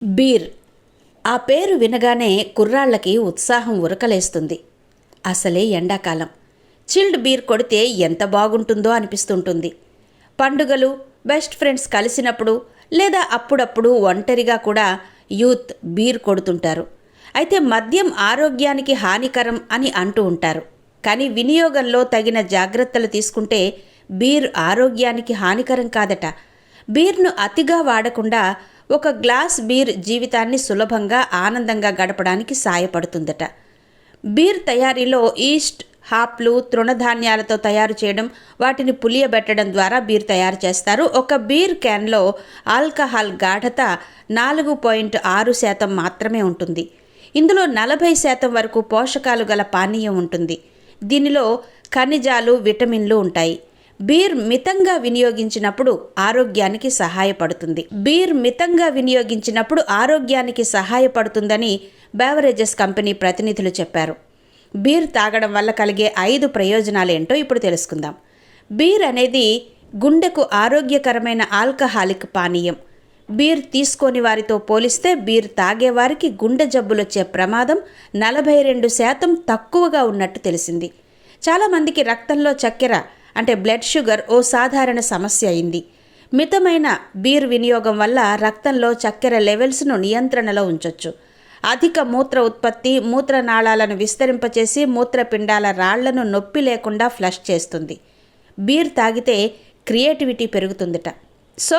Beer. ఆ పేరు వినగానే కుర్రాళ్ళకి ఉత్సాహం ఉరకలేస్తుంది. అసలే ఎండాకాలం. చిల్డ్ బీర్ కొడితే ఎంత బాగుంటుందో అనిపిస్తుంటుంది. పండుగలు, బెస్ట్ ఫ్రెండ్స్ కలిసినప్పుడు లేదా అప్పుడప్పుడు ఒంటరిగా కూడా యూత్ బీర్ కొడుతుంటారు. అయితే మద్యం ఆరోగ్యానికి హానికరం అని అంటూ ఉంటారు. కానీ వినియోగంలో తగిన జాగ్రత్తలు తీసుకుంటే బీర్ ఆరోగ్యానికి హానికరం కాదట. బీర్ను అతిగా వాడకుండా ఒక గ్లాస్ బీర్ జీవితాన్ని సులభంగా ఆనందంగా గడపడానికి సాయపడుతుందట. బీర్ తయారీలో ఈస్ట్, హాప్లు, తృణధాన్యాలతో తయారు చేయడం, వాటిని పులియబెట్టడం ద్వారా బీర్ తయారు చేస్తారు. ఒక బీర్ క్యాన్లో ఆల్కహాల్ గాఢత 4.6% మాత్రమే ఉంటుంది. ఇందులో 40% వరకు పోషకాలు గల పానీయం ఉంటుంది. దీనిలో ఖనిజాలు, విటమిన్లు ఉంటాయి. బీర్ మితంగా వినియోగించినప్పుడు ఆరోగ్యానికి సహాయపడుతుందని బెవరేజెస్ కంపెనీ ప్రతినిధులు చెప్పారు. బీర్ తాగడం వల్ల కలిగే 5 ప్రయోజనాలేంటో ఇప్పుడు తెలుసుకుందాం. బీర్ అనేది గుండెకు ఆరోగ్యకరమైన ఆల్కహాలిక్ పానీయం. బీర్ తీసుకోని వారితో పోలిస్తే బీర్ తాగేవారికి గుండె జబ్బులొచ్చే ప్రమాదం 42% తక్కువగా ఉన్నట్టు తెలిసింది. చాలామందికి రక్తంలో చక్కెర అంటే బ్లడ్ షుగర్ ఓ సాధారణ సమస్య అయింది. మితమైన బీర్ వినియోగం వల్ల రక్తంలో చక్కెర లెవెల్స్ను నియంత్రణలో ఉంచొచ్చు. అధిక మూత్ర ఉత్పత్తి, మూత్రనాళాలను విస్తరింపచేసి మూత్రపిండాల రాళ్లను నొప్పి లేకుండా ఫ్లష్ చేస్తుంది. బీర్ తాగితే క్రియేటివిటీ పెరుగుతుందట. సో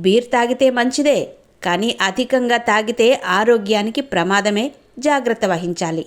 బీర్ తాగితే మంచిదే, కానీ అధికంగా తాగితే ఆరోగ్యానికి ప్రమాదమే. జాగ్రత్త వహించాలి.